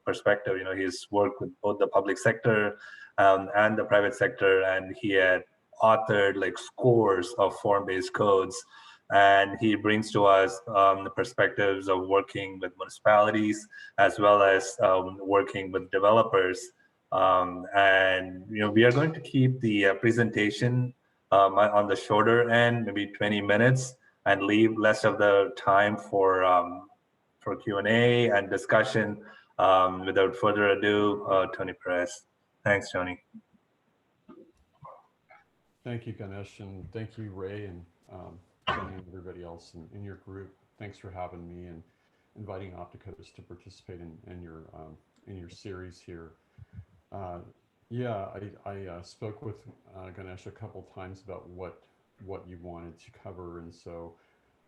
perspective. He's worked with both the public sector and the private sector, and he had authored like scores of form-based codes. And he brings to us the perspectives of working with municipalities as well as working with developers. And we are going to keep the presentation on the shorter end, maybe 20 minutes, and leave less of the time for Q&A and discussion. Without further ado, Tony Perez. Thanks, Tony. Thank you, Ganesh, and thank you, Ray, and Tony and everybody else in your group. Thanks for having me and inviting Opticos to participate in your series here. Yeah, I spoke with Ganesh a couple times about what you wanted to cover, and so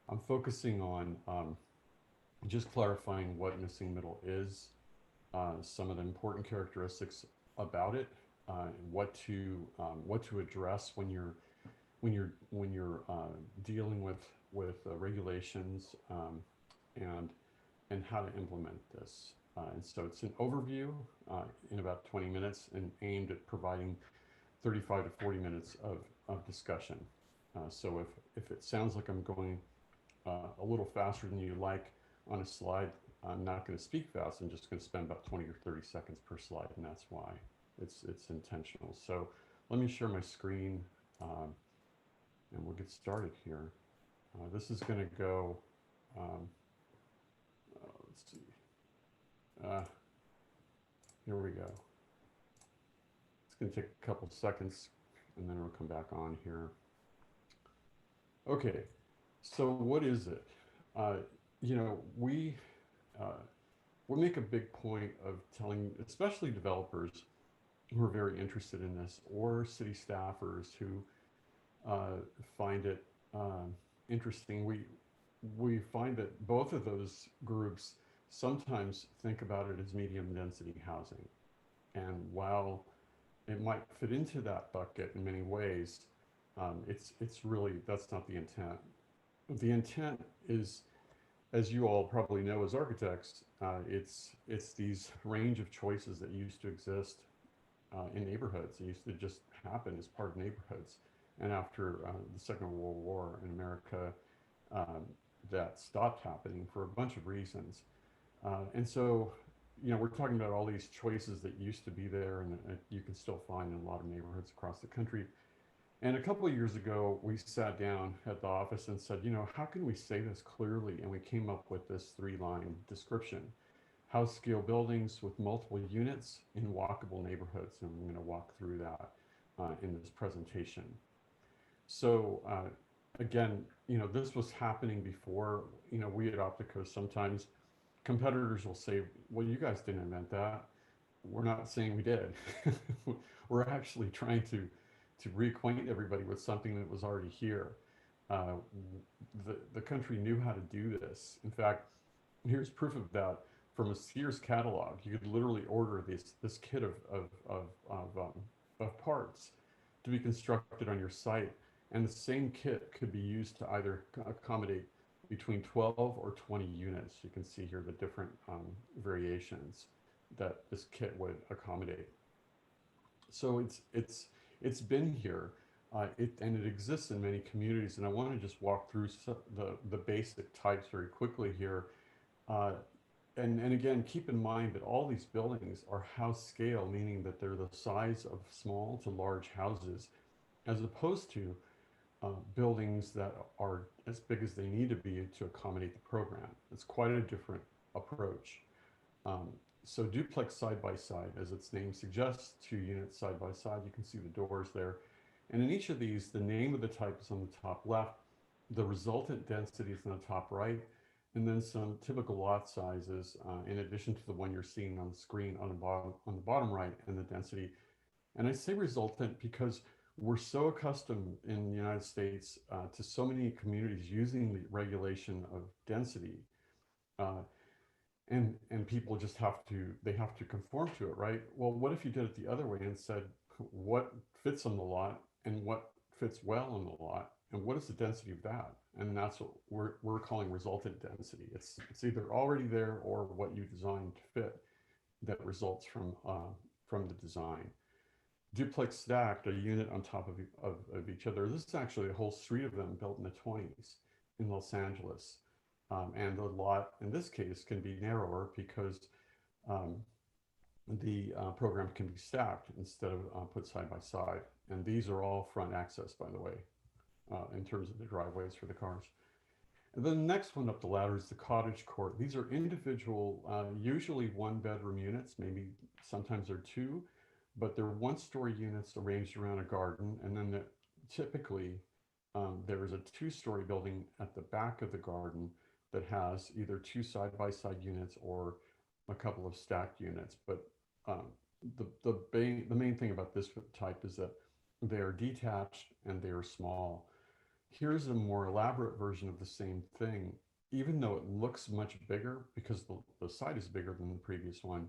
I'm focusing on just clarifying what missing middle is, some of the important characteristics about it, what to address when you're dealing with regulations, and how to implement this. And so it's an overview in about 20 minutes and aimed at providing 35 to 40 minutes of discussion. So if it sounds like I'm going a little faster than you like on a slide, I'm not going to speak fast. I'm just going to spend about 20 or 30 seconds per slide, and that's why it's intentional. So let me share my screen, and we'll get started here. This is going to go, let's see, here we go. It's going to take a couple seconds, and then we'll come back on here. Okay, so what is it? We make a big point of telling, especially developers who are very interested in this, or city staffers who find it interesting. We find that both of those groups sometimes think about it as medium density housing. And while it might fit into that bucket in many ways, it's really, that's not the intent. The intent is, as you all probably know as architects, it's these range of choices that used to exist in neighborhoods. It used to just happen as part of neighborhoods. And after the Second World War in America, that stopped happening for a bunch of reasons. And so, we're talking about all these choices that used to be there and you can still find in a lot of neighborhoods across the country. And a couple of years ago, we sat down at the office and said, how can we say this clearly? And we came up with this 3-line description: house scale buildings with multiple units in walkable neighborhoods. And I'm going to walk through that in this presentation. So again, this was happening before. We at Opticos, sometimes competitors will say, well, you guys didn't invent that. We're not saying we did. We're actually trying to reacquaint everybody with something that was already here. The country knew how to do this. In fact, here's proof of that from a Sears catalog. You could literally order this kit of parts to be constructed on your site, and the same kit could be used to either accommodate between 12 or 20 units. You can see here the different variations that this kit would accommodate. So it's been here, and it exists in many communities. And I want to just walk through the basic types very quickly here. And again, keep in mind that all these buildings are house scale, meaning that they're the size of small to large houses, as opposed to buildings that are as big as they need to be to accommodate the program. It's quite a different approach. So duplex side by side, as its name suggests, 2 units side by side. You can see the doors there. And in each of these, the name of the type is on the top left, the resultant density is on the top right, and then some typical lot sizes, in addition to the one you're seeing on the screen on the bottom right, and the density. And I say resultant because we're so accustomed in the United States to so many communities using the regulation of density. And people just have to conform to it, right? Well, what if you did it the other way and said what fits on the lot and what fits well on the lot, and what is the density of that? And that's what we're calling resultant density. It's either already there or what you designed to fit. that results from the design. Duplex stacked, a unit on top of each other. This is actually a whole street of them built in the 20s in Los Angeles. And the lot in this case can be narrower because um, the program can be stacked instead of put side by side. And these are all front access, by the way, in terms of the driveways for the cars. And then the next one up the ladder is the cottage court. These are individual, usually one bedroom units, maybe sometimes they're two, but they're one-story units arranged around a garden. And then typically there is a two-story building at the back of the garden that has either two side-by-side units or a couple of stacked units. But the main thing about this type is that they are detached and they are small. Here's a more elaborate version of the same thing. Even though it looks much bigger because the site is bigger than the previous one,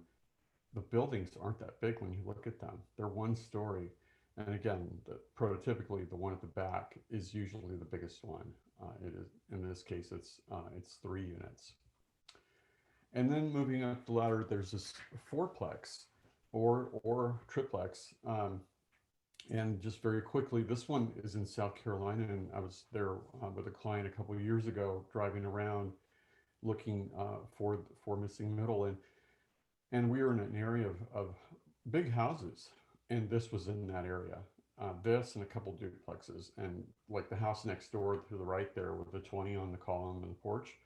the buildings aren't that big when you look at them. They're one story. And again, prototypically, the one at the back is usually the biggest one. It is, in this case, it's 3 units. And then moving up the ladder, there's this fourplex or triplex. And just very quickly, this one is in South Carolina, and I was there with a client a couple of years ago, driving around looking for missing middle, and we were in an area of big houses, and this was in that area. This and a couple duplexes, and like the house next door to the right there with the 20 on the column and the porch,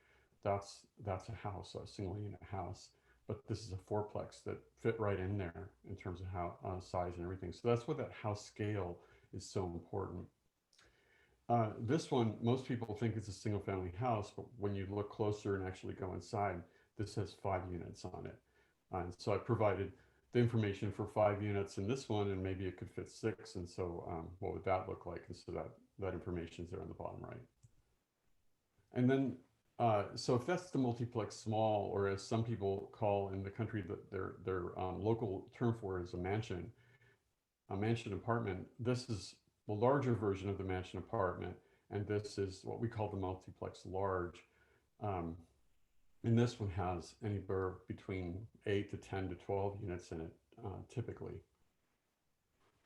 that's a house, a single unit house. But this is a fourplex that fit right in there in terms of how size and everything. So that's why that house scale is so important. This one, most people think it's a single family house, but when you look closer and actually go inside, this has 5 units on it. And so I provided the information for 5 units in this one, and maybe it could fit 6. And so what would that look like? And so that information is there on the bottom right. And then, so if that's the multiplex small, or as some people call in the country, that their local term for it is a mansion apartment, this is the larger version of the mansion apartment. And this is what we call the multiplex large. And this one has anywhere between 8 to 10 to 12 units in it, typically.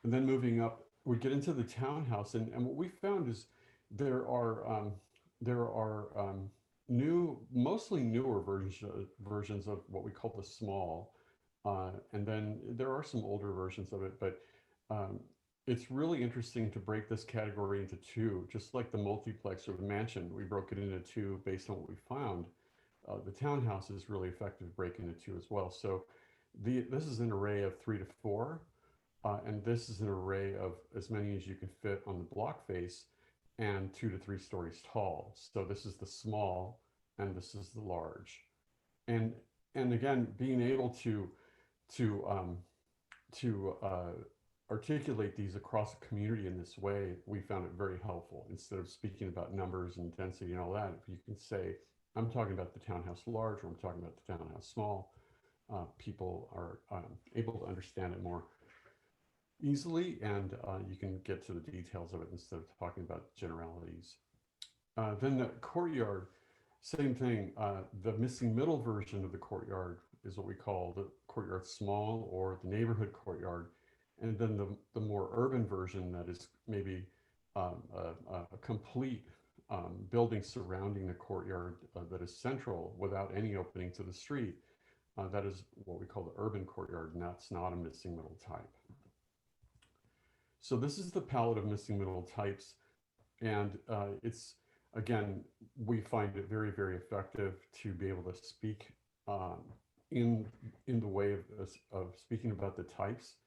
And then moving up, we get into the townhouse, and what we found is there are mostly newer versions of what we call the small, and then there are some older versions of it, but it's really interesting to break this category into 2, just like the multiplex or the mansion. We broke it into 2 based on what we found. The townhouse is really effective to break into 2 as well. So this is an array of 3 to 4, and this is an array of as many as you can fit on the block face, and 2 to 3 stories tall. So this is the small, and this is the large. And again, being able to articulate these across a community in this way, we found it very helpful. Instead of speaking about numbers and density and all that, if you can say, I'm talking about the townhouse large, or I'm talking about the townhouse small, people are able to understand it more easily, and you can get to the details of it instead of talking about generalities. Then the courtyard, same thing. The missing middle version of the courtyard is what we call the courtyard small, or the neighborhood courtyard. And then the more urban version, that is maybe a complete building surrounding the courtyard that is central without any opening to the street. That is what we call the urban courtyard, and that's not a missing middle type. So this is the palette of missing middle types, and it's, again, we find it very, very effective to be able to speak in the way of speaking about the types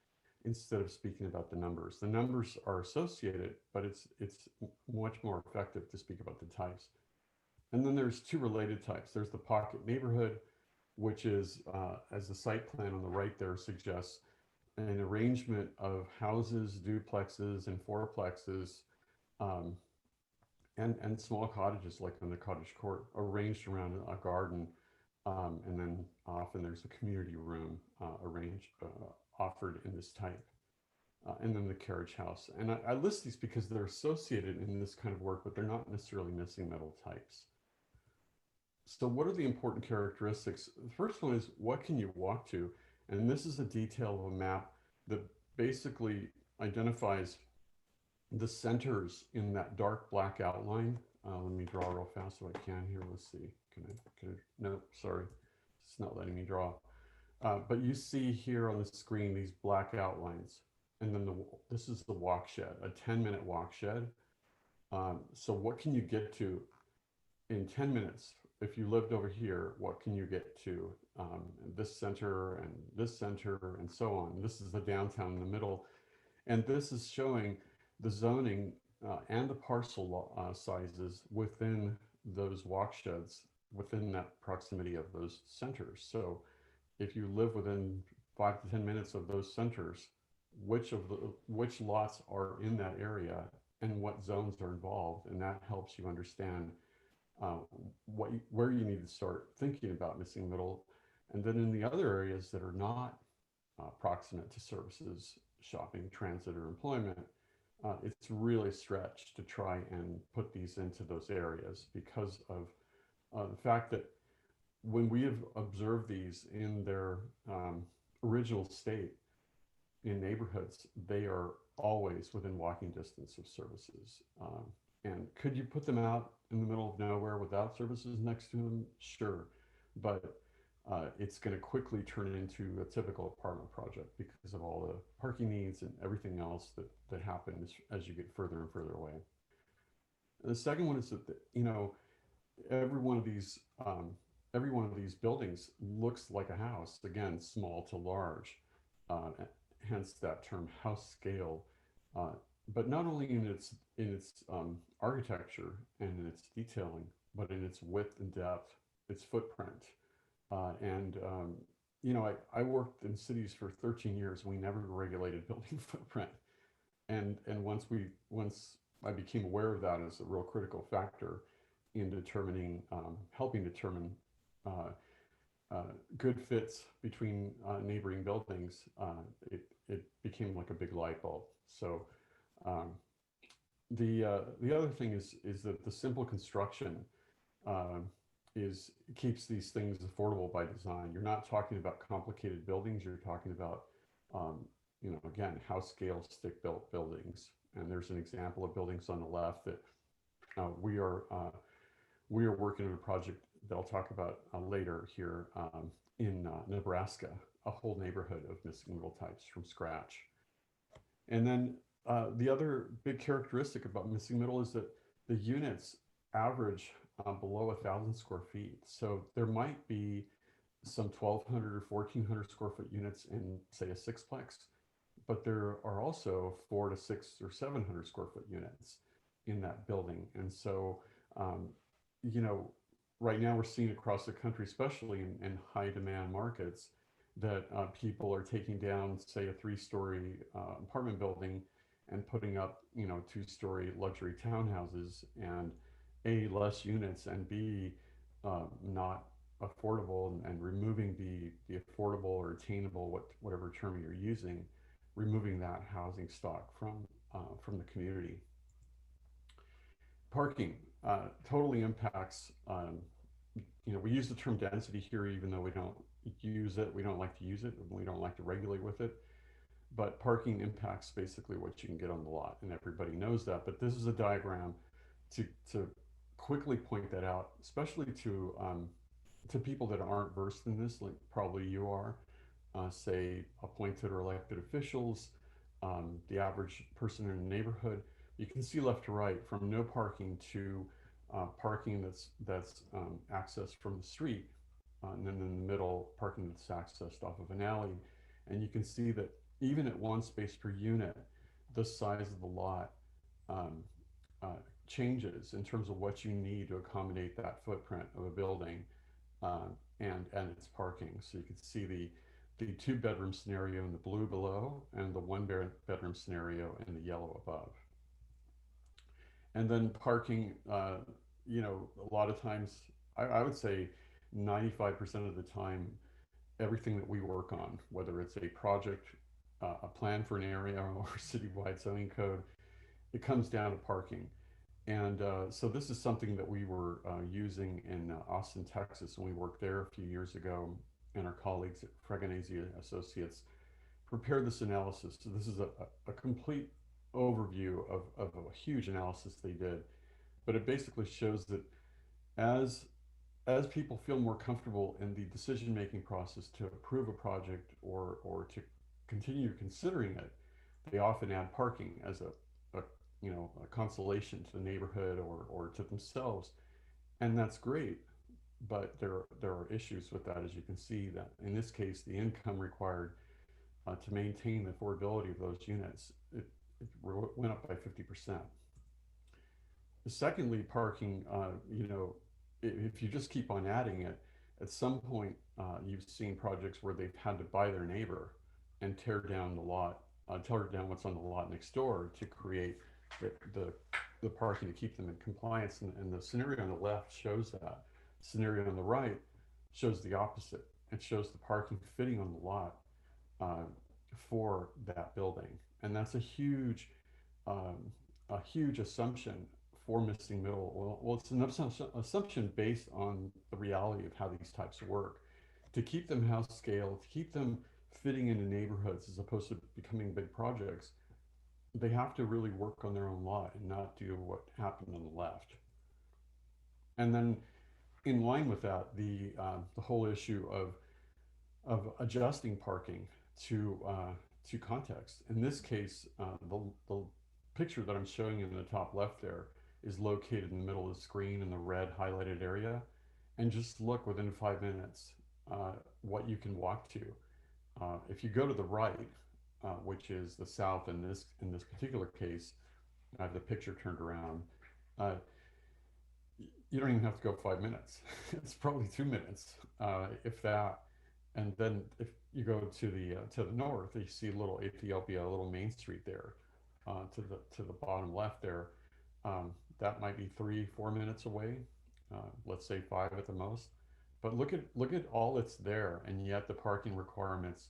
instead of speaking about the numbers. The numbers are associated, but it's much more effective to speak about the types. And then there's 2 related types. There's the pocket neighborhood, which is, as the site plan on the right there suggests, an arrangement of houses, duplexes, and fourplexes, and small cottages like on the cottage court, arranged around a garden, and then often there's a community room offered in this type, and then the carriage house. And I list these because they're associated in this kind of work, but they're not necessarily missing middle types. So what are the important characteristics? The first one is, what can you walk to? And this is a detail of a map that basically identifies the centers in that dark black outline. Let me draw real fast so I can here. Let's see. No, sorry. It's not letting me draw. But you see here on the screen these black outlines. And then this is the walk shed, a 10-minute walk shed. So what can you get to in 10 minutes? If you lived over here, what can you get to this center and so on? This is the downtown in the middle. And this is showing the zoning and the parcel sizes within those walk sheds, within that proximity of those centers. So if you live within 5 to 10 minutes of those centers, which lots are in that area and what zones are involved, and that helps you understand uh, where you need to start thinking about missing middle. And then in the other areas that are not proximate to services, shopping, transit, or employment, it's really stretched to try and put these into those areas because of the fact that when we have observed these in their original state in neighborhoods, they are always within walking distance of services. And could you put them out in the middle of nowhere without services next to them? Sure. But it's going to quickly turn into a typical apartment project because of all the parking needs and everything else that happens as you get further and further away. And the second one is that, every one of these every one of these buildings looks like a house, again, small to large, uh, hence that term house scale. Uh, but not only in its architecture and in its detailing, but in its width and depth, its footprint. And I worked in cities for 13 years. We never regulated building footprint, and once I became aware of that as a real critical factor in determining, helping determine uh, uh, good fits between neighboring buildings, it became like a big light bulb. So um, the other thing is that the simple construction uh, is keeps these things affordable by design. You're not talking about complicated buildings. You're talking about again, house scale stick built buildings. And there's an example of buildings on the left that we are working on a project that I'll talk about later here in Nebraska, a whole neighborhood of missing middle types from scratch. And then the other big characteristic about missing middle is that the units average below 1,000 square feet. So there might be some 1,200 or 1,400 square foot units in, say, a sixplex, but there are also 400 to 600 or 700 square foot units in that building. And so, um, you know, right now we're seeing across the country, especially in high demand markets, that people are taking down, say, a 3-story apartment building and putting up, 2-story luxury townhouses, and A, less units, and B, not affordable, and removing the affordable or attainable, whatever term you're using, removing that housing stock from the community. Parking totally impacts. We use the term density here, even though we don't use it. We don't like to use it. We don't like to regulate with it. But parking impacts basically what you can get on the lot, and everybody knows that. But this is a diagram to quickly point that out, especially to people that aren't versed in this, like probably you are, say appointed or elected officials, the average person in the neighborhood. You can see left to right from no parking to parking that's accessed from the street, and then in the middle, parking that's accessed off of an alley. And you can see that even at one space per unit, the size of the lot um, uh, changes in terms of what you need to accommodate that footprint of a building, and its parking. So you can see the 2-bedroom scenario in the blue below, and the 1-bedroom scenario in the yellow above. And then parking, a lot of times, I would say 95% of the time, everything that we work on, whether it's a project, a plan for an area, or citywide zoning code, it comes down to parking. And so this is something that we were using in Austin, Texas, when we worked there a few years ago. and our colleagues at Fregonese Associates prepared this analysis. So this is a complete overview of a huge analysis they did, but it basically shows that as as people feel more comfortable in the decision making process to approve a project or to continue considering it, they often add parking as a a consolation to the neighborhood or to themselves, and that's great. But there are issues with that, as you can see. That in this case, the income required to maintain the affordability of those units it went up by 50%. Secondly, parking, if you just keep on adding it, at some point you've seen projects where they've had to buy their neighbor and tear down the lot, tear down what's on the lot next door to create the, the, the parking to keep them in compliance. And the scenario on the left shows that. The scenario on the right shows the opposite. It shows the parking fitting on the lot uh, for that building. And that's um, a huge assumption for missing middle. Well, it's an assumption based on the reality of how these types work. To keep them house scale, to keep them fitting into neighborhoods as opposed to becoming big projects, they have to really work on their own lot and not do what happened on the left. And then, in line with that, the whole issue of adjusting parking to context. In this case, the picture that I'm showing you in the top left there is located in the middle of the screen in the red highlighted area. And just look within 5 minutes what you can walk to. If you go to the right, which is the south in this particular case, I have the picture turned around. Uh, you don't even have to go 5 minutes. It's probably 2 minutes, if that. And then if you go to the north, you see a little Ethiopia, a little Main Street there, to the bottom left there. That might be 3-4 minutes away. Let's say 5 at the most. But look at all that's there, and yet the parking requirements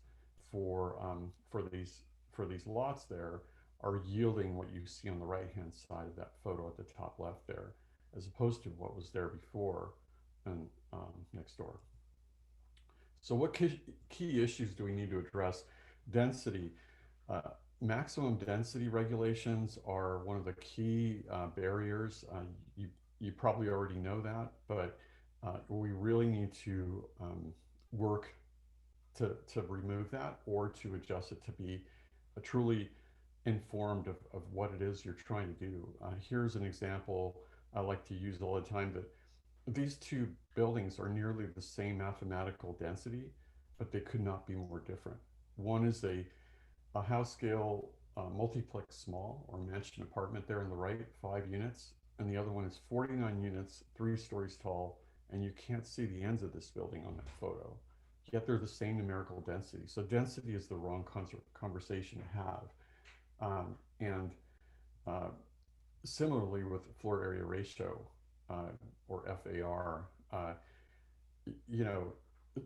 for these lots there are yielding what you see on the right hand side of that photo at the top left there, as opposed to what was there before and next door. So what key issues do we need to address? Density. Uh, Maximum density regulations are one of the key barriers. You probably already know that, but we really need to work to remove that or to adjust it to be truly informed of what it is you're trying to do. Here's an example I like to use all the time, that these two buildings are nearly the same mathematical density, but they could not be more different. One is a house scale multiplex small or mansion apartment there on the right, 5 units, and the other one is 49 units, 3 stories tall, and you can't see the ends of this building on that photo. Yet they're the same numerical density. So density is the wrong conversation to have. And similarly with floor area ratio, or FAR, you know,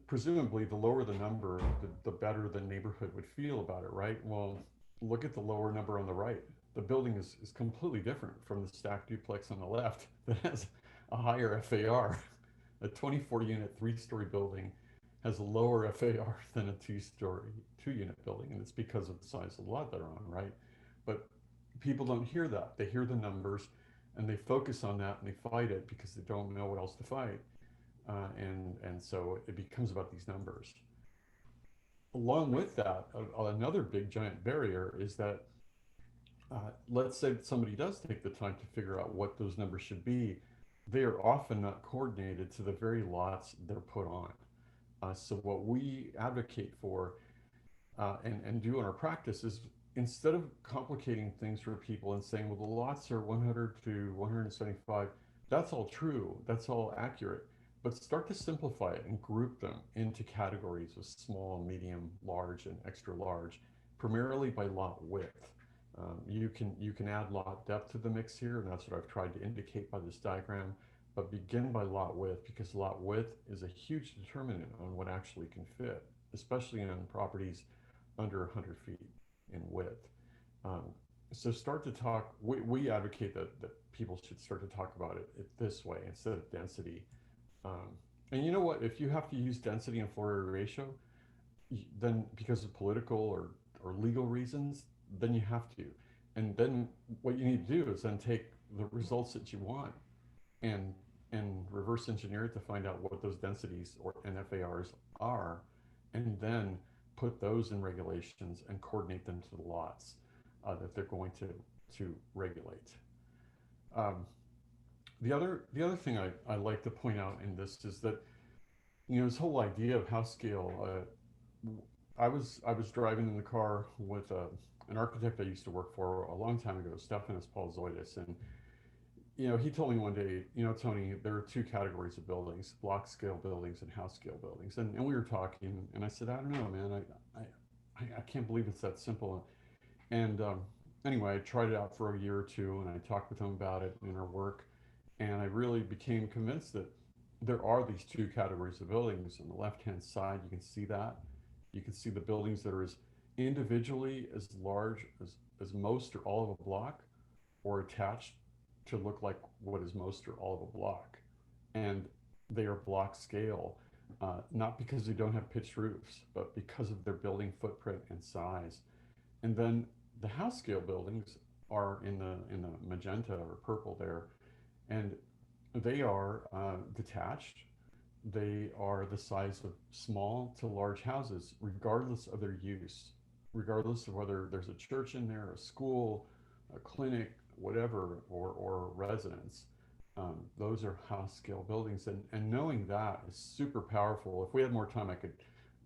presumably the lower the number, the better the neighborhood would feel about it, right? Well, look at the lower number on the right. The building is completely different from the stacked duplex on the left that has a higher FAR. A 24 unit, 3 story building has a lower FAR than a 2-unit building, and it's because of the size of the lot they're on, right? But people don't hear that. They hear the numbers and they focus on that and they fight it because they don't know what else to fight. And so it becomes about these numbers. Along with that, another big giant barrier is that let's say that somebody does take the time to figure out what those numbers should be, they are often not coordinated to the very lots they're put on. So what we advocate for and do in our practice is, instead of complicating things for people and saying, well, the lots are 100 to 175, that's all true, that's all accurate, but start to simplify it and group them into categories of small, medium, large, and extra large, primarily by lot width. You can add lot depth to the mix here, and that's what I've tried to indicate by this diagram, but begin by lot width, because lot width is a huge determinant on what actually can fit, especially on properties under 100 feet in width. So start to talk, we advocate that people should start to talk about it this way instead of density. And you know what? If you have to use density and floor area ratio, then because of political or legal reasons, then you have to. And then what you need to do is then take the results that you want and reverse engineer it to find out what those densities or NFARs are, and then put those in regulations and coordinate them to the lots that they're going to regulate. Um, the other thing I like to point out in this is that this whole idea of house scale. I was driving in the car with an architect I used to work for a long time ago, Stephanos Paulzoidis, and he told me one day, Tony, there are two categories of buildings: block scale buildings and house scale buildings. And we were talking, and I said, I don't know, man, I can't believe it's that simple. And anyway, I tried it out for a year or two, and I talked with him about it in our work, and I really became convinced that there are these two categories of buildings. On the left-hand side, you can see that. You can see the buildings that are as individually as large as most or all of a block, or attached to look like what is most or all of a block. And they are block scale, not because they don't have pitched roofs, but because of their building footprint and size. And then the house scale buildings are in the magenta or purple there, and they are detached. They are the size of small to large houses, regardless of their use, regardless of whether there's a church in there, a school, a clinic, whatever, or residence. Those are house scale buildings. And knowing that is super powerful. If we had more time, I could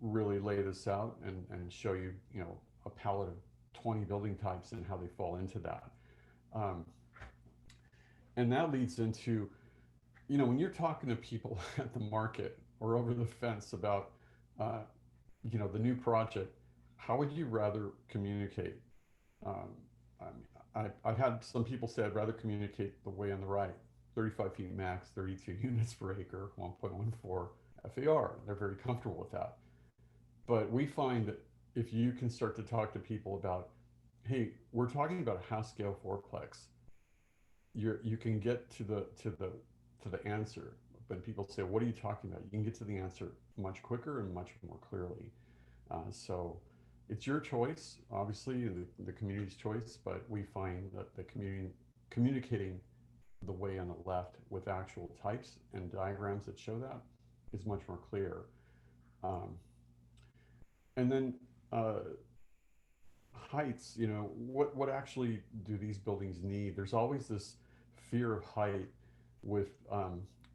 really lay this out and show you, a palette of 20 building types and how they fall into that. Um, and that leads into, when you're talking to people at the market or over the fence about, uh, the new project, how would you rather communicate? Um, I mean, I've had some people say I'd rather communicate the way on the right, 35 feet max, 32 units per acre, 1.14 FAR. They're very comfortable with that. But we find that if you can start to talk to people about, hey, we're talking about a house scale fourplex, you can get to the answer. When people say, what are you talking about? You can get to the answer much quicker and much more clearly. So it's your choice, obviously, the community's choice, but we find that the community communicating the way on the left with actual types and diagrams that show that is much more clear. Um, and then heights, what actually do these buildings need? There's always this fear of height with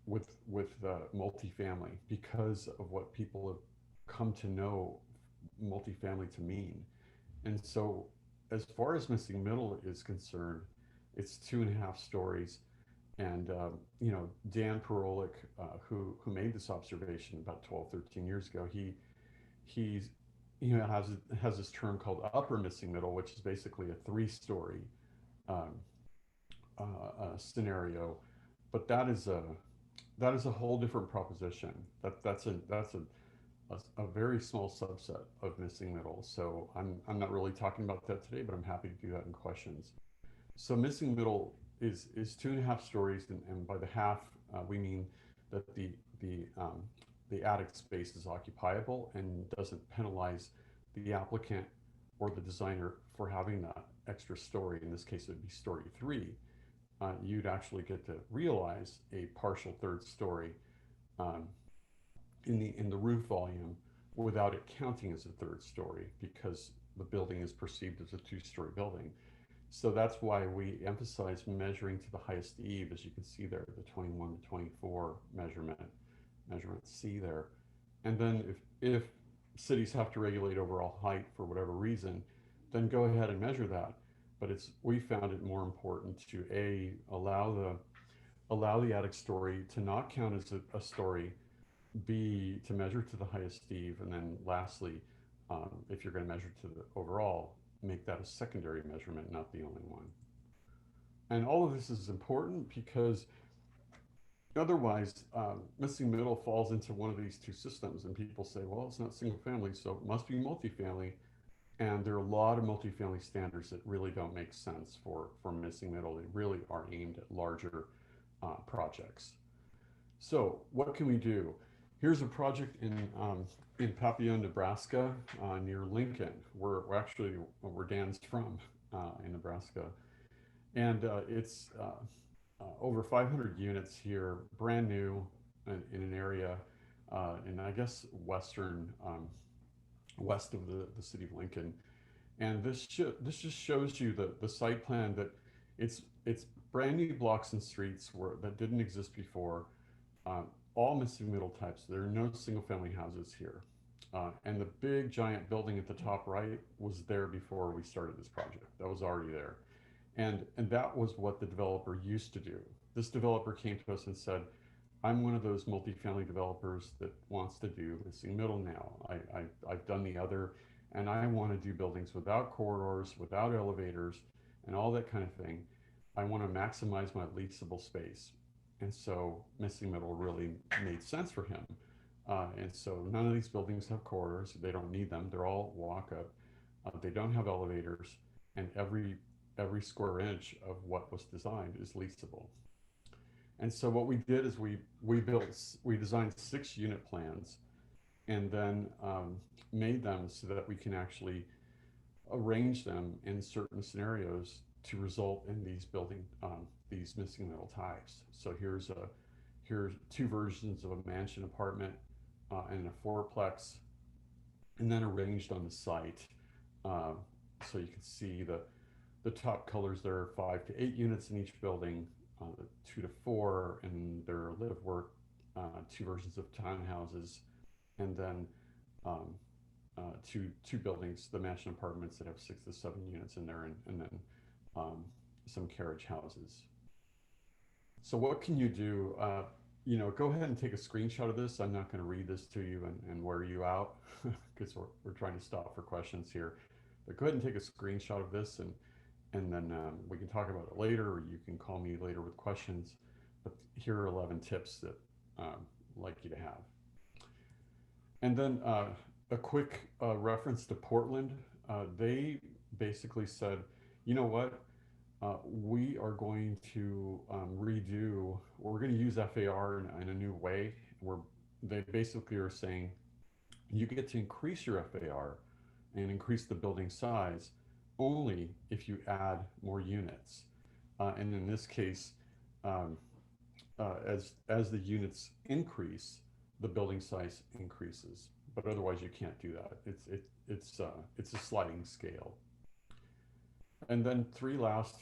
multifamily because of what people have come to know multifamily to mean. And so, as far as missing middle is concerned, it's 2.5 stories. And Dan Perolic, who made this observation about 12, 13 years ago, he's has this term called upper missing middle, which is basically a 3-story um, scenario. But that is a whole different proposition. That's a very small subset of missing middle. So I'm not really talking about that today, but I'm happy to do that in questions. So missing middle is 2.5 stories, and by the half we mean that the attic space is occupiable and doesn't penalize the applicant or the designer for having that extra story. In this case, it would be story 3. You'd actually get to realize a partial third story um, in the roof volume without it counting as a third story because the building is perceived as a 2-story building. So that's why we emphasize measuring to the highest eave, as you can see there, the 21 to 24 measurement C there. And then if cities have to regulate overall height for whatever reason, then go ahead and measure that. But we found it more important to allow the attic story to not count as a story, B, to measure to the highest eave, and then lastly, if you're going to measure to the overall, make that a secondary measurement, not the only one. And all of this is important because otherwise, missing middle falls into one of these two systems, and people say, well, it's not single family, so it must be multifamily. And there are a lot of multifamily standards that really don't make sense for missing middle. They really are aimed at larger projects. So what can we do? Here's a project in Papillion, Nebraska, near Lincoln, where actually where Dan's from, in Nebraska, and it's over 500 units here, brand new, in an area, in I guess western west of the city of Lincoln. And this just shows you the site plan that it's brand new blocks and streets that didn't exist before, uh, all missing middle types. There are no single family houses here. And the big giant building at the top right was there before we started this project. That was already there. And that was what the developer used to do. This developer came to us and said, I'm one of those multifamily developers that wants to do missing middle now. I've done the other, and I want to do buildings without corridors, without elevators, and all that kind of thing. I want to maximize my leasable space. And so missing middle really made sense for him. And so none of these buildings have corridors. They don't need them. They're all walk up. They don't have elevators, and every square inch of what was designed is leasable. And so what we did is we designed 6 unit plans, and then made them so that we can actually arrange them in certain scenarios to result in these missing middle types. So here's 2 versions of a mansion apartment, and a fourplex, and then arranged on the site. Uh, so you can see the top colors. There are 5 to 8 units in each building, 2 to 4, and there are live work, 2 versions of townhouses, and then um, two buildings, the mansion apartments that have 6 to 7 units in there, and then some carriage houses. So what can you do? Go ahead and take a screenshot of this. I'm not going to read this to you and wear you out because we're trying to stop for questions here. But go ahead and take a screenshot of this, and then we can talk about it later, or you can call me later with questions. But here are 11 tips that I'd like you to have. And then a quick reference to Portland. They basically said, you know what? We are going to we're going to use FAR in a new way, where they basically are saying you get to increase your FAR and increase the building size only if you add more units. And in this case, um, as the units increase, the building size increases. But otherwise, you can't do that. It's a sliding scale. And then three last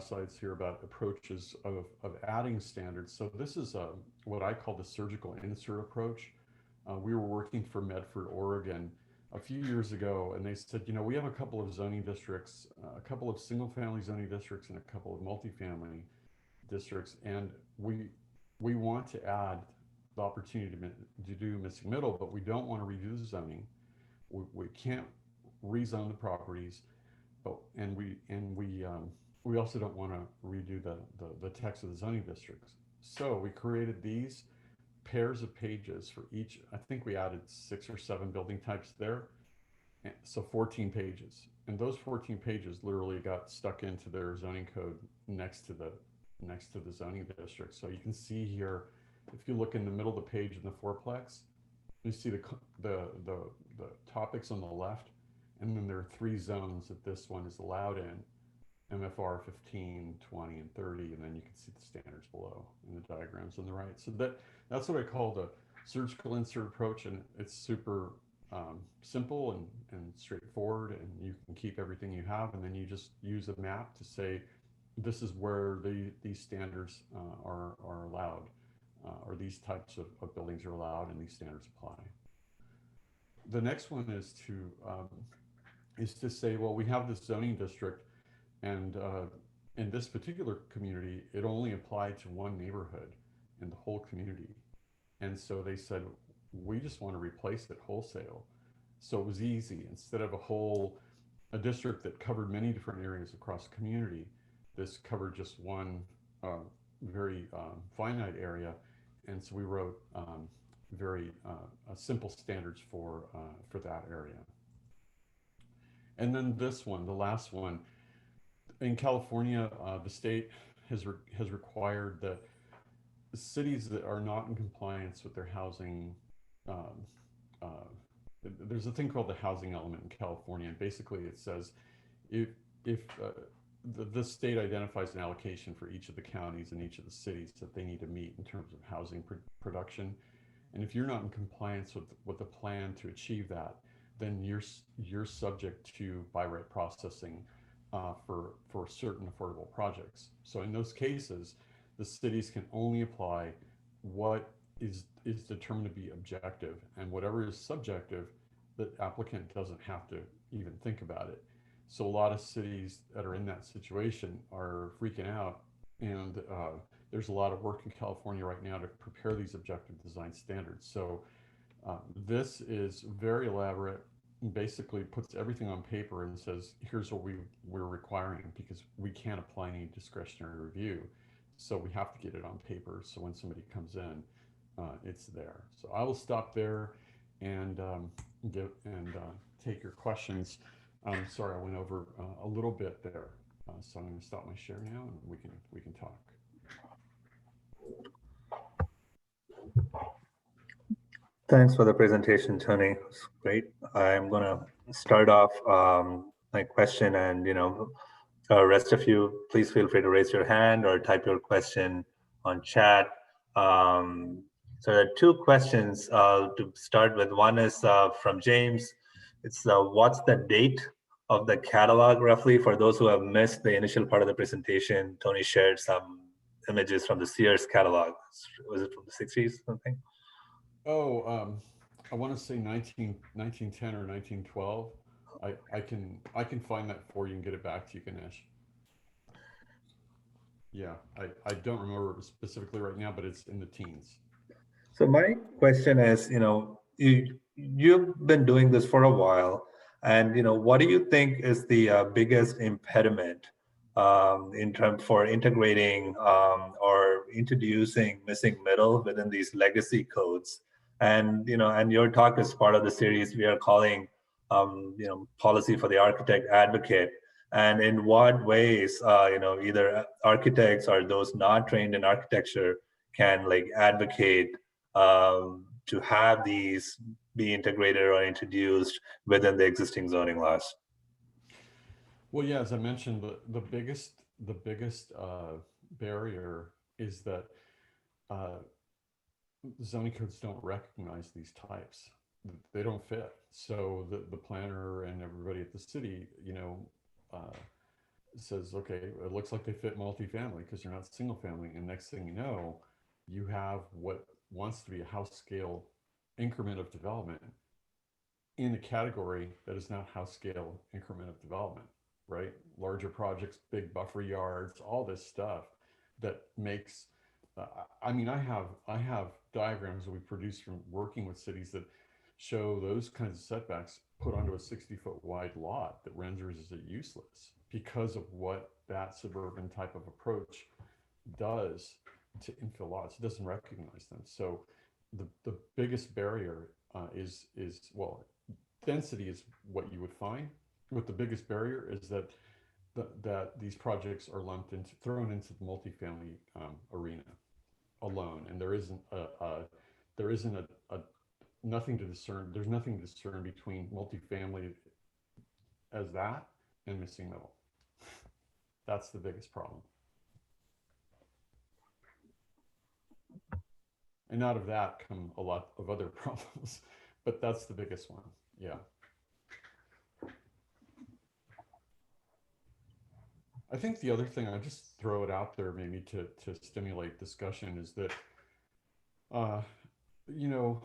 slides here about approaches of adding standards. So this is what I call the surgical insert approach. We were working for Medford, Oregon a few years ago, and they said, we have a couple of zoning districts, a couple of single family zoning districts, and a couple of multifamily districts, and we want to add the opportunity to do missing middle, but we don't want to redo the zoning. We can't rezone the properties, but we also don't want to redo the text of the zoning districts. So we created these pairs of pages for each. I think we added 6 or 7 building types there, so 14 pages. And those 14 pages literally got stuck into their zoning code next to the zoning district. So you can see here, if you look in the middle of the page in the fourplex, you see the topics on the left, and then there are 3 zones that this one is allowed in: MFR 15, 20, and 30, and then you can see the standards below in the diagrams on the right. So that's what I call the surgical insert approach, and it's super simple and straightforward, and you can keep everything you have, and then you just use a map to say this is where these standards are allowed, or these types of buildings are allowed, and these standards apply. The next one is to say, well, we have this zoning district, and in this particular community, it only applied to one neighborhood in the whole community. And so they said, we just want to replace it wholesale. So it was easy. Instead of a district that covered many different areas across the community, this covered just one very finite area. And so we wrote very simple standards for that area. And then this one, the last one, in California, the state has required that cities that are not in compliance with their housing, um, uh, there's a thing called the housing element in California, and basically it says if the state identifies an allocation for each of the counties and each of the cities that they need to meet in terms of housing production, and if you're not in compliance with the plan to achieve that, then you're subject to by right processing for certain affordable projects. So in those cases, the cities can only apply what is determined to be objective, and whatever is subjective, the applicant doesn't have to even think about it. So a lot of cities that are in that situation are freaking out, and there's a lot of work in California right now to prepare these objective design standards. So this is very elaborate, and basically puts everything on paper and says, here's what we're requiring, because we can't apply any discretionary review. So we have to get it on paper. So when somebody comes in, it's there. So I will stop there and take your questions. Sorry, I went over a little bit there. So I'm going to stop my share now, and we can talk. Thanks for the presentation, Tony. It's great. I'm going to start off my question, and rest of you, please feel free to raise your hand or type your question on chat. So there are two questions to start with. One is from James. It's what's the date of the catalog roughly? For those who have missed the initial part of the presentation, Tony shared some images from the Sears catalog. Was it from the 60s something? Oh, I want to say 1910 or 1912. I can find that for you and get it back to you, Ganesh. Yeah, I don't remember specifically right now, but it's in the teens. So my question is, you've been doing this for a while, and what do you think is the biggest impediment in terms for integrating or introducing missing middle within these legacy codes? And and your talk is part of the series we are calling, policy for the architect advocate. And in what ways, either architects or those not trained in architecture can like advocate to have these be integrated or introduced within the existing zoning laws? Well, yeah, as I mentioned, the biggest barrier is that uh, zoning codes don't recognize these types. They don't fit. So the planner and everybody at the city, uh, says, okay, it looks like they fit multifamily because they're not single family. And next thing you know, you have what wants to be a house scale increment of development in a category that is not house scale increment of development, right? Larger projects, big buffer yards, all this stuff that makes. I mean, I have diagrams that we produce from working with cities that show those kinds of setbacks put onto a 60-foot wide lot that renders it useless because of what that suburban type of approach does to infill lots. It doesn't recognize them. So the biggest barrier is well, density is what you would find. What the biggest barrier is that these projects are thrown into the multifamily arena alone, and there isn't a nothing to discern. There's nothing to discern between multifamily as that and missing middle. That's the biggest problem. And out of that come a lot of other problems, but that's the biggest one. Yeah. I think the other thing, I just throw it out there maybe to stimulate discussion, is that, uh, you know,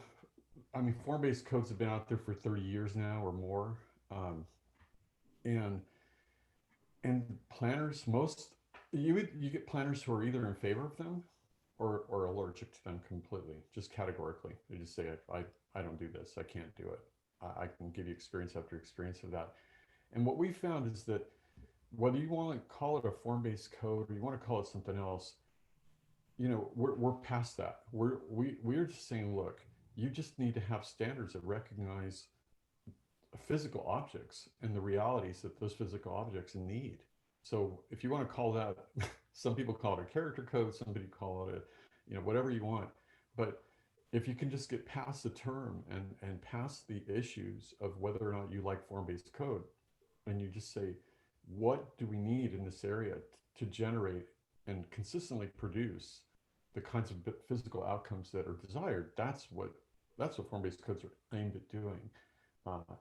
I mean, form-based codes have been out there for 30 years now or more. Um, and planners, you get planners who are either in favor of them or allergic to them completely, just categorically. They just say, I don't do this, I can't do it. I can give you experience after experience of that. And what we found is that whether you want to call it a form-based code or you want to call it something else, we're past that. We're just saying, look, you just need to have standards that recognize physical objects and the realities that those physical objects need. So if you want to call that, some people call it a character code, some people call it whatever you want. But if you can just get past the term and past the issues of whether or not you like form-based code, and you just say, what do we need in this area to generate and consistently produce the kinds of physical outcomes that are desired? That's what form-based codes are aimed at doing.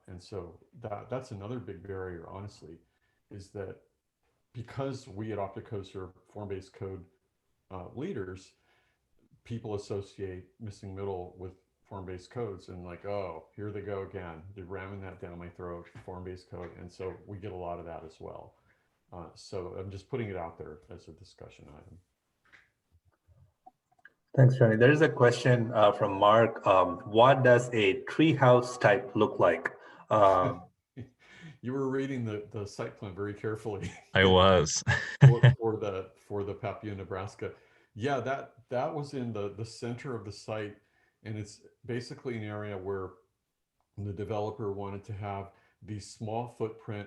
And so that's another big barrier, honestly, is that because we at Opticos are form-based code leaders, people associate missing middle with form-based codes and like, oh, here they go again. They're ramming that down my throat, form-based code. And so we get a lot of that as well. So I'm just putting it out there as a discussion item. Thanks, Johnny. There is a question from Mark. What does a treehouse type look like? You were reading the site plan very carefully. I was. for the Papillion, Nebraska. Yeah, that was in the center of the site, and it's basically an area where the developer wanted to have these small footprint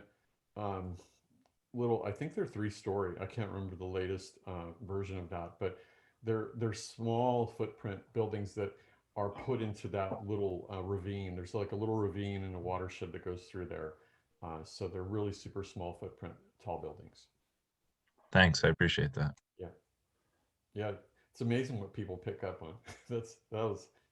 little, I think they're 3-story. I can't remember the latest version of that, but they're small footprint buildings that are put into that little ravine. There's like a little ravine and a watershed that goes through there. So they're really super small footprint, tall buildings. Thanks, I appreciate that. Yeah, it's amazing what people pick up on.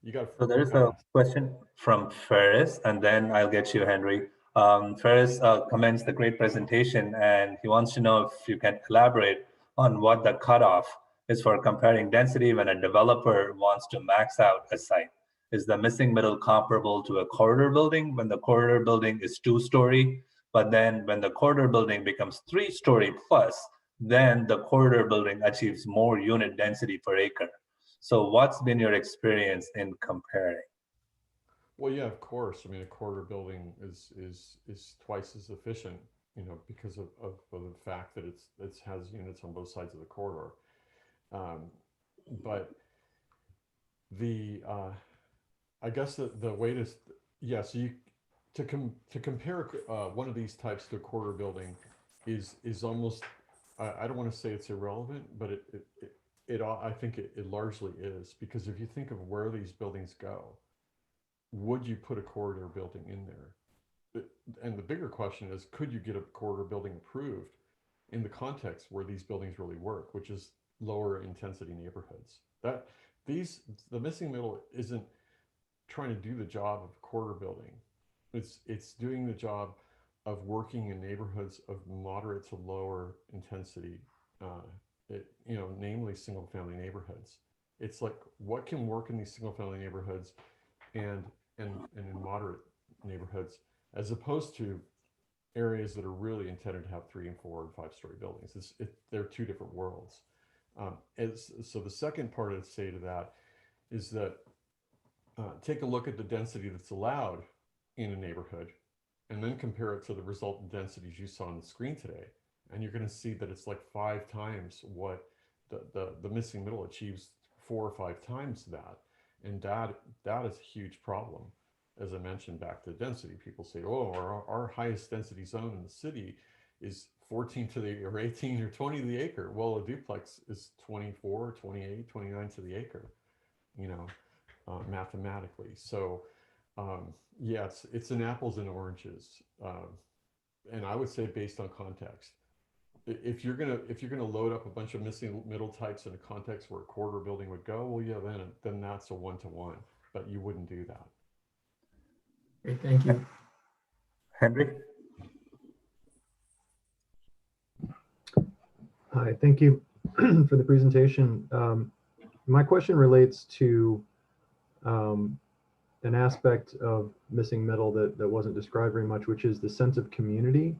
You got. So there is a question from Ferris, and then I'll get you, Henry. Ferris comments the great presentation, and he wants to know if you can elaborate on what the cutoff is for comparing density when a developer wants to max out a site. Is the missing middle comparable to a corridor building when the corridor building is 2-story, but then when the corridor building becomes 3-story plus, then the corridor building achieves more unit density per acre? So what's been your experience in comparing? Well, yeah, of course. I mean, a corridor building is twice as efficient, because of the fact that it has units on both sides of the corridor. But I guess the way to so to compare one of these types to a corridor building is almost, I don't want to say it's irrelevant, but I think it largely is, because if you think of where these buildings go, would you put a corridor building in there? And the bigger question is, could you get a corridor building approved in the context where these buildings really work, which is lower intensity neighborhoods? The missing middle isn't trying to do the job of a corridor building. It's doing the job of working in neighborhoods of moderate to lower intensity, namely single family neighborhoods. It's like, what can work in these single family neighborhoods and in moderate neighborhoods, as opposed to areas that are really intended to have 3 and 4 and 5-story buildings. They're two different worlds. So the second part I'd say to that is that take a look at the density that's allowed in a neighborhood, and then compare it to the resultant densities you saw on the screen today, and you're going to see that it's like 5 times what the missing middle achieves, 4 or 5 times that. And that is a huge problem. As I mentioned, back to density, people say, oh, our highest density zone in the city is 14 to the, or 18 or 20 to the acre. Well, a duplex is 24, 28, 29 to the acre, mathematically. So yeah, it's an apples and oranges. And I would say based on context. If you're gonna load up a bunch of missing middle types in a context where a corridor building would go, well, yeah, then that's a 1-to-1, but you wouldn't do that. Great, thank you. Henry? Hi, thank you for the presentation. My question relates to an aspect of missing middle that wasn't described very much, which is the sense of community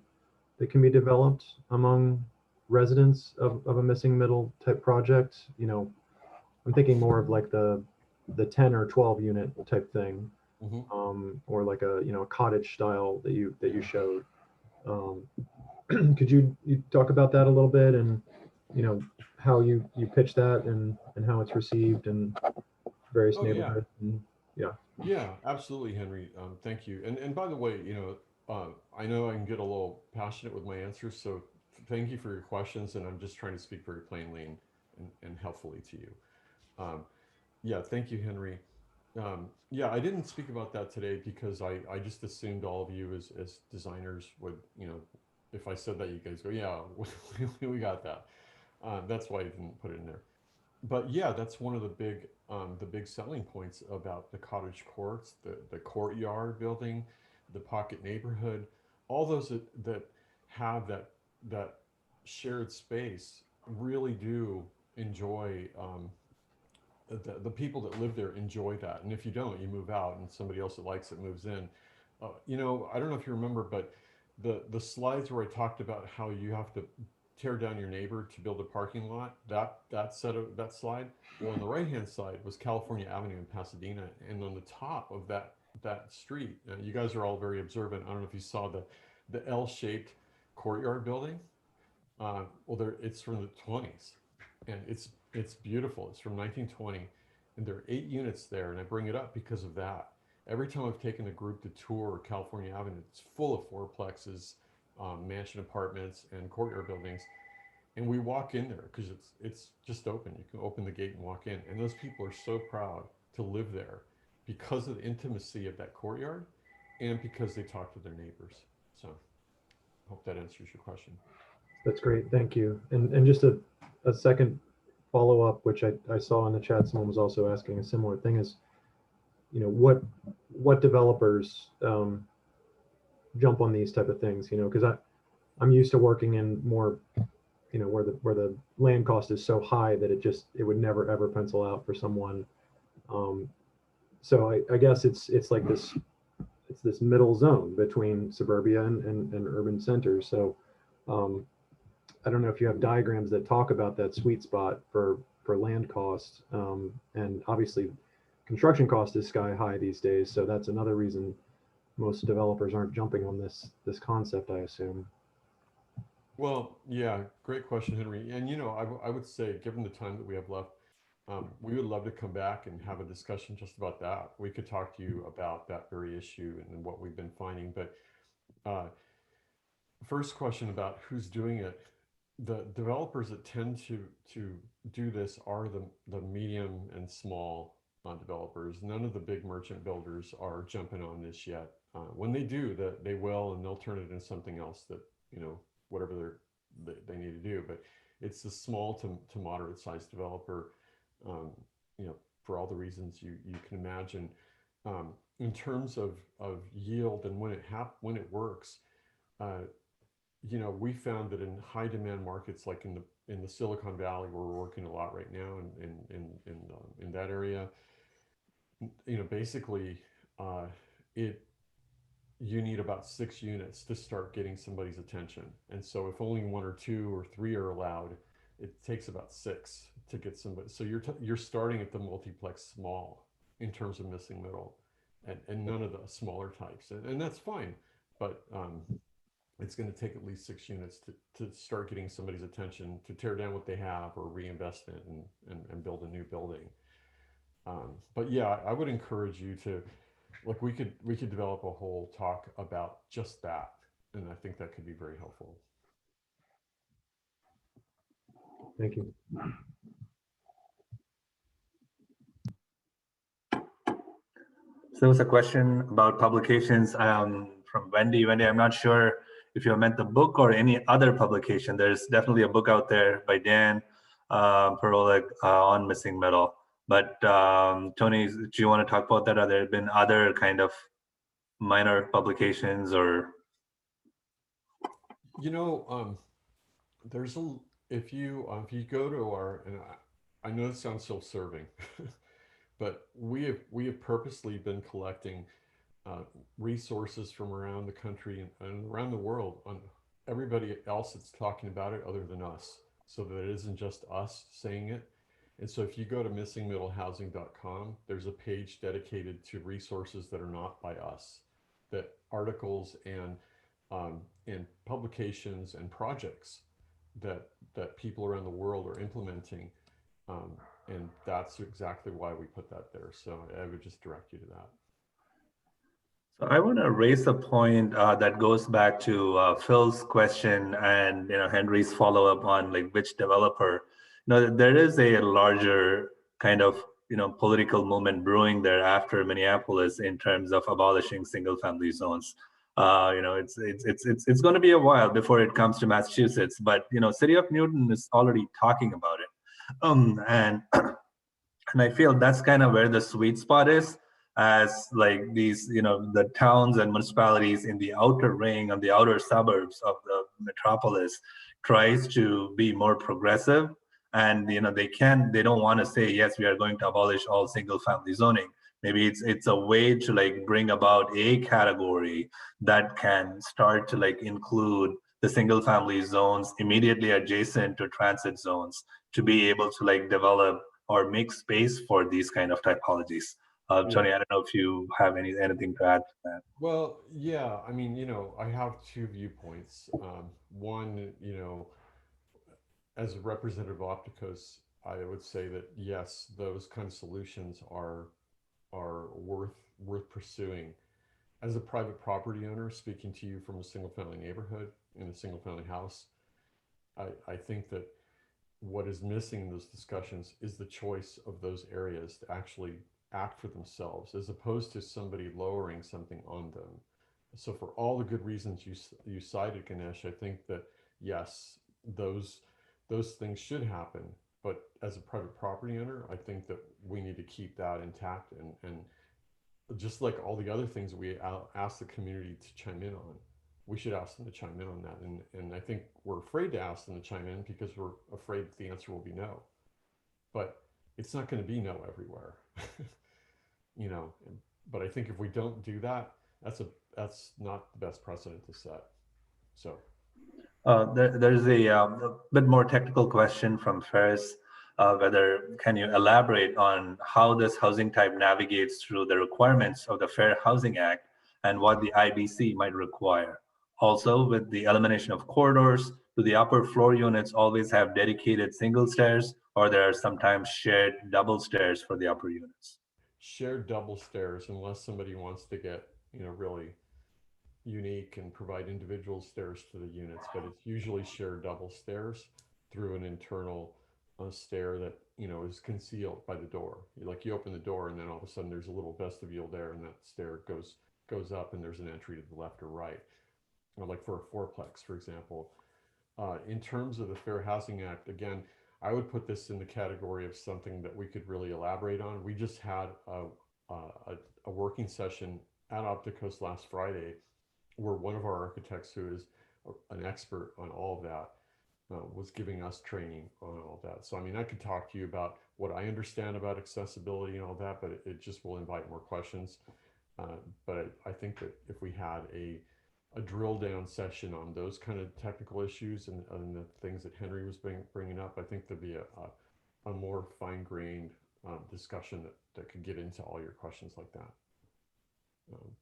that can be developed among residents of a missing middle type project. I'm thinking more of like the 10 or 12 unit type thing, or like a cottage style that you showed. Could you talk about that a little bit, and how you pitch that and how it's received in various neighborhoods? Yeah, absolutely, Henry. Thank you. And by the way, I know I can get a little passionate with my answers, so thank you for your questions. And I'm just trying to speak very plainly and helpfully to you. Yeah, thank you, Henry. Yeah, I didn't speak about that today because I just assumed all of you as designers would, you know, if I said that, you guys go, yeah, we got that. That's why I didn't put it in there. But yeah, that's one of the big selling points about the cottage courts, the courtyard building, the pocket neighborhood, all those that have that shared space really do enjoy. The people that live there enjoy that, and if you don't, you move out, and somebody else that likes it moves in. You know, I don't know if you remember, but the slides where I talked about how you have to tear down your neighbor to build a parking lot, that slide, well, on the right hand side was California Avenue in Pasadena, and on the top of that street, you guys are all very observant. I don't know if you saw the L-shaped courtyard building. Well, it's from the 20s, and it's beautiful. It's from 1920, and there are 8 units there. And I bring it up because of that. Every time I've taken a group to tour California Avenue, it's full of fourplexes, mansion apartments, and courtyard buildings. And we walk in there because it's just open. You can open the gate and walk in, and those people are so proud to live there because of the intimacy of that courtyard, and because they talk to their neighbors. So, hope that answers your question. That's great. Thank you. And just a second follow up, which I saw in the chat, someone was also asking a similar thing is, you know, what developers jump on these type of things, you know, because I'm used to working in more, you know, where the land cost is so high that it would never ever pencil out for someone. So I guess it's like this middle zone between suburbia and urban centers. So I don't know if you have diagrams that talk about that sweet spot for land cost, and obviously construction cost is sky high these days. So that's another reason most developers aren't jumping on this concept, I assume. Well, yeah, great question, Henry. And you know, I would say, given the time that we have left, we would love to come back and have a discussion just about that. We could talk to you about that very issue and what we've been finding. But first question about who's doing it. The developers that tend to do this are the medium and small developers. None of the big merchant builders are jumping on this yet. When they do, that they will, and they'll turn it into something else that, you know, whatever they need to do. But it's the small to moderate sized developer, you know, for all the reasons you can imagine. In terms of yield and when it works, you know, we found that in high demand markets like in the Silicon Valley, where we're working a lot right now, in that area, you know, basically, you need about 6 units to start getting somebody's attention. And so if only 1 or 2 or 3 are allowed, it takes about 6 to get somebody. So you're starting at the multiplex small in terms of missing middle, and none of the smaller types, and that's fine. But it's going to take at least 6 units to start getting somebody's attention, to tear down what they have or reinvest in it and build a new building. But yeah, I would encourage you to, like, we could develop a whole talk about just that, and I think that could be very helpful. Thank you. So there was a question about publications from Wendy. Wendy, I'm not sure if you meant the book or any other publication. There's definitely a book out there by Dan Perolik on missing middle. But Tony, do you want to talk about that? Have there been other kind of minor publications or? You know, there's if you go to our, and I know this sounds self-serving, but we have purposely been collecting resources from around the country and around the world on everybody else that's talking about it other than us, so that it isn't just us saying it. And so if you go to missingmiddlehousing.com, there's a page dedicated to resources that are not by us, that articles and publications and projects that people around the world are implementing. And that's exactly why we put that there. So I would just direct you to that. So I want to raise a point that goes back to Phil's question and, you know, Henry's follow up on like which developer. You know, there is a larger kind of political movement brewing there after Minneapolis in terms of abolishing single family zones. It's going to be a while before it comes to Massachusetts, but city of Newton is already talking about it. And and I feel that's kind of where the sweet spot is, as like these, the towns and municipalities in the outer ring and the outer suburbs of the metropolis tries to be more progressive. And they don't want to say, yes, we are going to abolish all single family zoning. Maybe it's a way to like bring about a category that can start to like include the single family zones immediately adjacent to transit zones to be able to like develop or make space for these kind of typologies. Tony, I don't know if you have anything to add to that. Well, yeah, I mean, I have two viewpoints. One, as a representative of Opticos, I would say that yes, those kind of solutions are worth pursuing. As a private property owner, speaking to you from a single family neighborhood in a single family house, I think that what is missing in those discussions is the choice of those areas to actually act for themselves, as opposed to somebody lowering something on them. So for all the good reasons you cited, Ganesh, I think that yes, those things should happen. But as a private property owner, I think that we need to keep that intact, and just like all the other things we ask the community to chime in on, we should ask them to chime in on that. And I think we're afraid to ask them to chime in because we're afraid that the answer will be no. But it's not going to be no everywhere. But I think if we don't do that, that's not the best precedent to set. So there's a bit more technical question from Ferris. Whether can you elaborate on how this housing type navigates through the requirements of the Fair Housing Act and what the IBC might require? Also, with the elimination of corridors, do the upper floor units always have dedicated single stairs, or there are sometimes shared double stairs for the upper units? shared double stairs, unless somebody wants to get, really unique and provide individual stairs to the units, but it's usually shared double stairs through an internal stair that is concealed by the door. Like you open the door and then all of a sudden there's a little vestibule there, and that stair goes up and there's an entry to the left or right. Or like for a fourplex, for example. In terms of the Fair Housing Act, again, I would put this in the category of something that we could really elaborate on. We just had a working session at Opticos last Friday, where one of our architects, who is an expert on all of that, was giving us training on all of that. So, I mean, I could talk to you about what I understand about accessibility and all that, but it just will invite more questions. But I think that if we had a drill down session on those kind of technical issues and the things that Henry was bringing up, I think there'd be a more fine-grained discussion that could get into all your questions like that.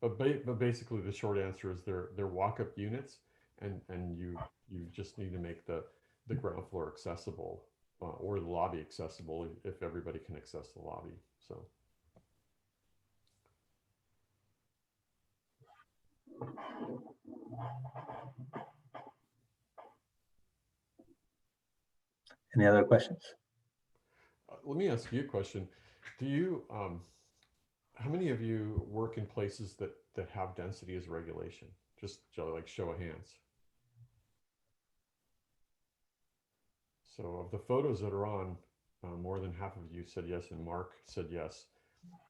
But basically, the short answer is they're walk-up units, and you just need to make the ground floor accessible, or the lobby accessible if everybody can access the lobby. So. Any other questions? Let me ask you a question. Do you, how many of you work in places that have density as a regulation? Just like show of hands. So of the photos that are on, more than half of you said yes, and Mark said yes.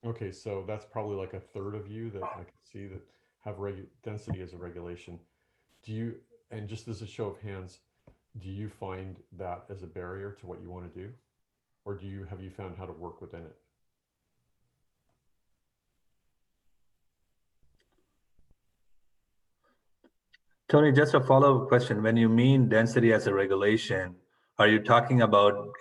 Okay, so that's probably like a third of you that I can see that have density as a regulation. Do you, and just as a show of hands, do you find that as a barrier to what you want to do? Or have you found how to work within it? Tony, just a follow-up question. When you mean density as a regulation, are you talking about,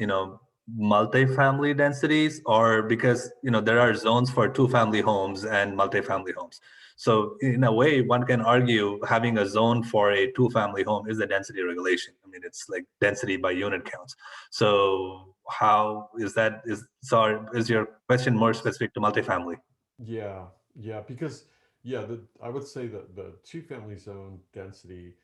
multifamily densities, or because, there are zones for two-family homes and multifamily homes? So in a way, one can argue having a zone for a two-family home is a density regulation. I mean, it's like density by unit counts. So how is that, is your question more specific to multifamily? Yeah, because I would say that the two-family zone density,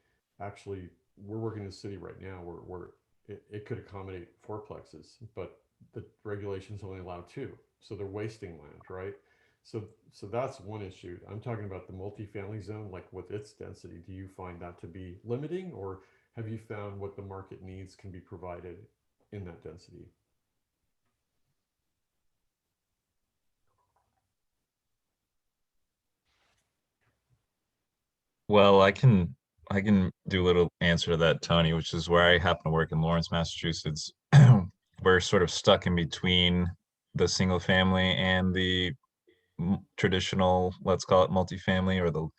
actually, we're working in the city right now where it could accommodate fourplexes, but the regulations only allow two, so they're wasting land, right? So that's one issue. I'm talking about the multifamily zone, like with its density. Do you find that to be limiting, or have you found what the market needs can be provided in that density? Well, I can do a little answer to that, Tony, which is where I happen to work in Lawrence, Massachusetts. We're sort of stuck in between the single family and the traditional, let's call it multifamily, or the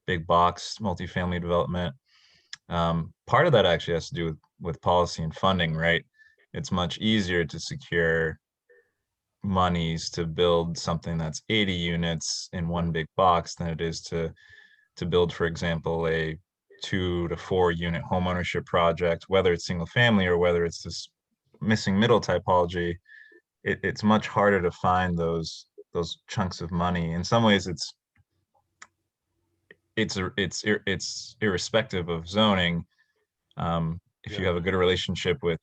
big box multifamily development. Part of that actually has to do with policy and funding, right? It's much easier to secure monies to build something that's 80 units in one big box than it is to build, for example, a 2 to 4 unit homeownership project, whether it's single family or whether it's this missing middle typology. It's much harder to find those chunks of money. In some ways, it's irrespective of zoning. If Yeah. you have a good relationship with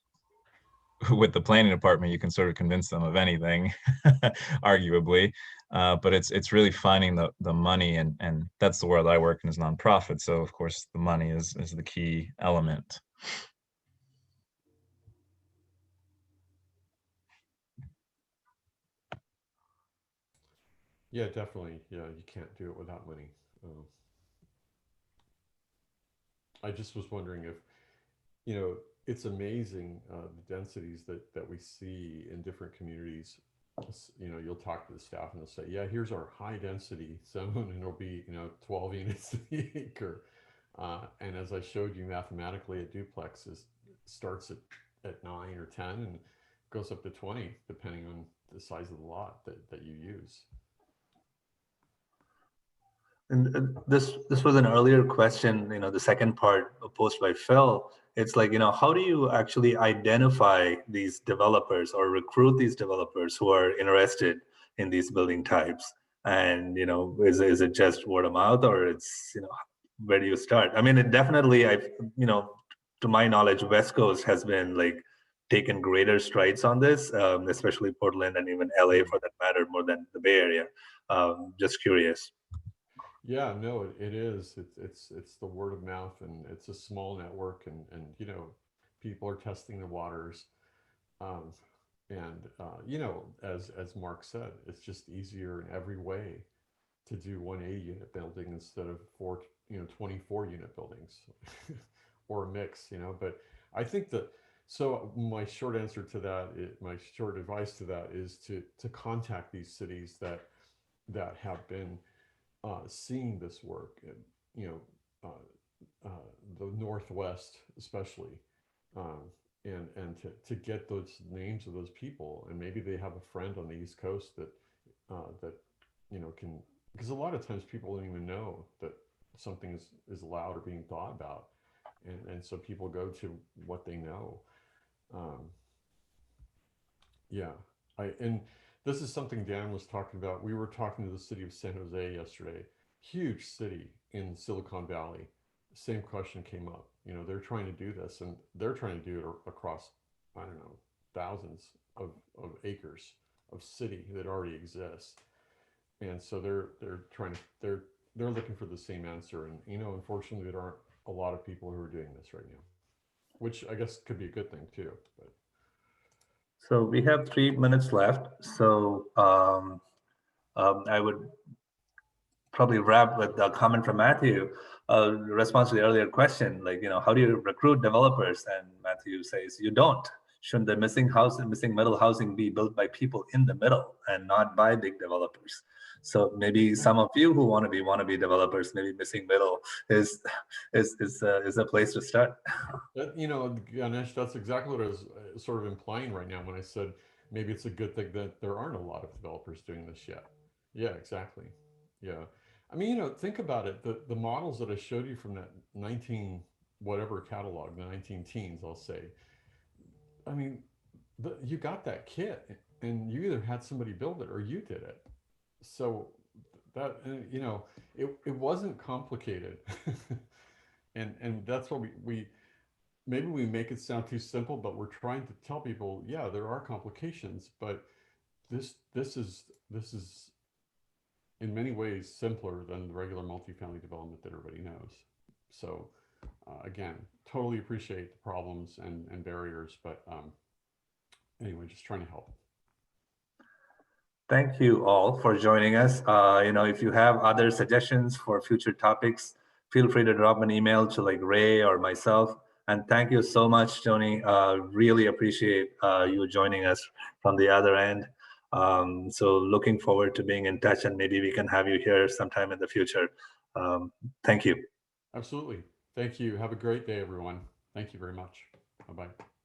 the planning department, you can sort of convince them of anything, arguably. But it's really finding the money, and that's the world I work in, is nonprofit. So of course the money is the key element. Yeah, definitely. Yeah, you can't do it without money. Um, I just was wondering if, you know, it's amazing the densities that we see in different communities. You know, you'll talk to the staff and they'll say, "Yeah, here's our high density zone, and it'll be 12 units to the acre." And as I showed you mathematically, a duplex starts at 9 or 10 and goes up to 20, depending on the size of the lot that you use. And this was an earlier question, the second part posed by Phil. It's like, how do you actually identify these developers or recruit these developers who are interested in these building types? And, is it just word of mouth, or it's, where do you start? I mean, it definitely, to my knowledge, West Coast has been like taken greater strides on this, especially Portland and even LA for that matter, more than the Bay Area. Just curious. Yeah, no, it is. It's the word of mouth, and it's a small network, and people are testing the waters. Um, and as Mark said, it's just easier in every way to do 180 unit building instead of 24 unit buildings, or a mix. But I think that, so my short answer to that, my short advice to that is to contact these cities that have been seeing this work, and the Northwest especially, um, and to get those names of those people, and maybe they have a friend on the East Coast that can, because a lot of times people don't even know that something is allowed or being thought about, and so people go to what they know. Um, yeah, and this is something Dan was talking about. We were talking to the city of San Jose yesterday, huge city in Silicon Valley. Same question came up. They're trying to do this, and they're trying to do it across, I don't know, thousands of acres of city that already exists. And so they're trying to they're looking for the same answer. And unfortunately, there aren't a lot of people who are doing this right now, which I guess could be a good thing too. But So we have 3 minutes left. So I would probably wrap with a comment from Matthew, response to the earlier question, like, how do you recruit developers? And Matthew says, you don't. Shouldn't the missing middle housing be built by people in the middle and not by big developers? So maybe some of you who want to be developers, maybe missing middle is a place to start. Ganesh, that's exactly what I was sort of implying right now when I said maybe it's a good thing that there aren't a lot of developers doing this yet. Yeah, exactly. Yeah. I mean, think about it. The models that I showed you from that 19 whatever catalog, the 19 teens, I'll say. I mean, you got that kit, and you either had somebody build it or you did it. So that it wasn't complicated, and that's what we maybe we make it sound too simple, but we're trying to tell people, yeah, there are complications, but this is in many ways simpler than the regular multifamily development that everybody knows. So again, totally appreciate the problems and barriers, but anyway, just trying to help. Thank you all for joining us. If you have other suggestions for future topics, feel free to drop an email to like Ray or myself. And thank you so much, Tony. Really appreciate you joining us from the other end. So looking forward to being in touch, and maybe we can have you here sometime in the future. Thank you. Absolutely. Thank you. Have a great day, everyone. Thank you very much. Bye-bye.